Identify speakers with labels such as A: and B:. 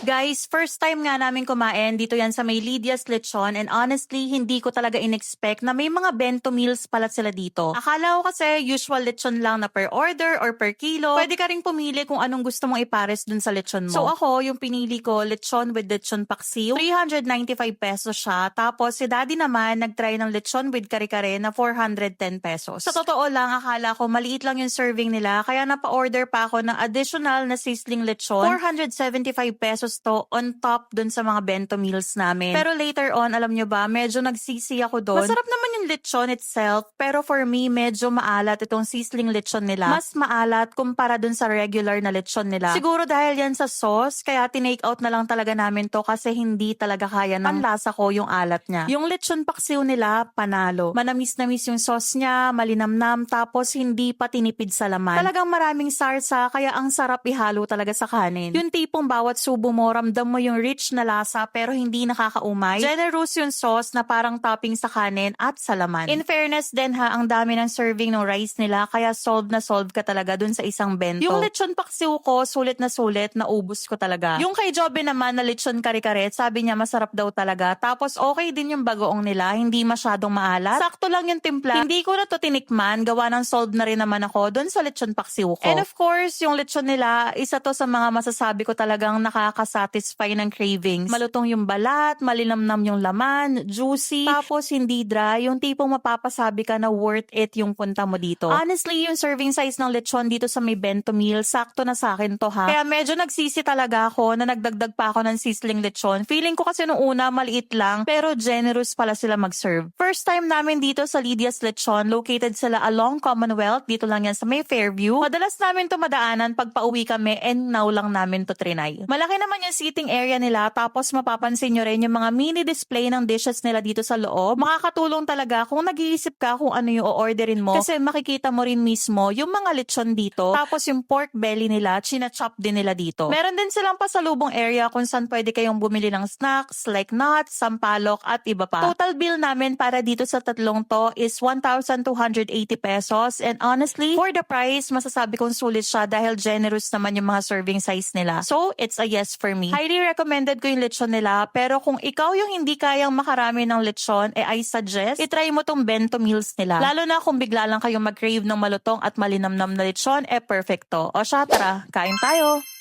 A: Guys, first time nga namin kumain dito yan sa may Lydia's Lechon and honestly, hindi ko talaga in-expect na may mga bento meals pala sila dito. Akala ko kasi usual lechon lang na per order or per kilo. Pwede ka ring pumili kung anong gusto mong ipares dun sa lechon mo. So ako, yung pinili ko, lechon with lechon paksiw. 395 pesos siya. Tapos si daddy naman, nagtry ng lechon with kare-kare na 410 pesos. Sa totoo lang, akala ko maliit lang yung serving nila kaya napa-order pa ako ng additional na sizzling lechon. 475 pesos to on top dun sa mga bento meals namin. Pero later on, alam nyo ba, medyo nagsisi ako dun. Masarap naman yung lechon itself, pero for me, medyo maalat itong sizzling lechon nila. Mas maalat kumpara dun sa regular na lechon nila. Siguro dahil yan sa sauce, kaya tinake out na lang talaga namin to kasi hindi talaga kaya ng panlasa ko yung alat niya. Yung lechon paksiw nila, panalo. Manamis-namis yung sauce niya, malinamnam, tapos hindi pa tinipid sa laman. Talagang maraming sarsa, kaya ang sarap ihalo talaga sa kanin. Yung tipong bawat subo mo, ramdam mo yung rich na lasa pero hindi nakakaumay. Generous yung sauce na parang topping sa kanin at sa laman. In fairness din ha, ang dami ng serving ng rice nila kaya solve na solve ka talaga dun sa isang bento. Yung lechon paksiw ko, sulit, naubos ko talaga. Yung kay Jobe naman na lechon kare-kare, sabi niya masarap daw talaga. Tapos okay din yung bagoong nila, hindi masyadong maalat. Sakto lang yung timpla. Hindi ko na to tinikman, gawa ng solve na rin naman ako dun sa lechon paksiw ko. And of course, yung lechon nila, isa to sa mga masasabi ko talagang nakakasatisfy ng cravings. Malutong yung balat, malinamnam yung laman, juicy, tapos hindi dry, yung tipong mapapasabi ka na worth it yung punta mo dito. Honestly, yung serving size ng lechon dito sa may bento meal, sakto na sa akin to ha. Kaya medyo nagsisi talaga ako na nagdagdag pa ako ng sizzling lechon. Feeling ko kasi nung una maliit lang, pero generous pala sila mag-serve. First time namin dito sa Lydia's Lechon, located sila along Commonwealth, dito lang yan sa may Fairview. Madalas namin to madaanan pag pauwi kami and now lang namin to trinay. Malaki naman yung seating area nila, tapos mapapansin nyo rin yung mga mini display ng dishes nila dito sa loob. Makakatulong talaga kung nag-iisip ka kung ano yung o-orderin mo kasi makikita mo rin mismo yung mga lechon dito. Tapos yung pork belly nila, china-chop din nila dito. Meron din silang pasalubong area kung saan pwede kayong bumili ng snacks like nuts, sampalok at iba pa. Total bill namin para dito sa tatlong to is 1,280 pesos and honestly, for the price, masasabi kong sulit siya dahil generous naman yung mga serving size nila. So, it's a yes for me. Highly recommended ko yung lechon nila, pero kung ikaw yung hindi kayang makarami ng lechon, I suggest, itry mo tong bento meals nila. Lalo na kung bigla lang kayong mag-crave ng malutong at malinamnam na lechon, perfecto. O siya, tara, kain tayo!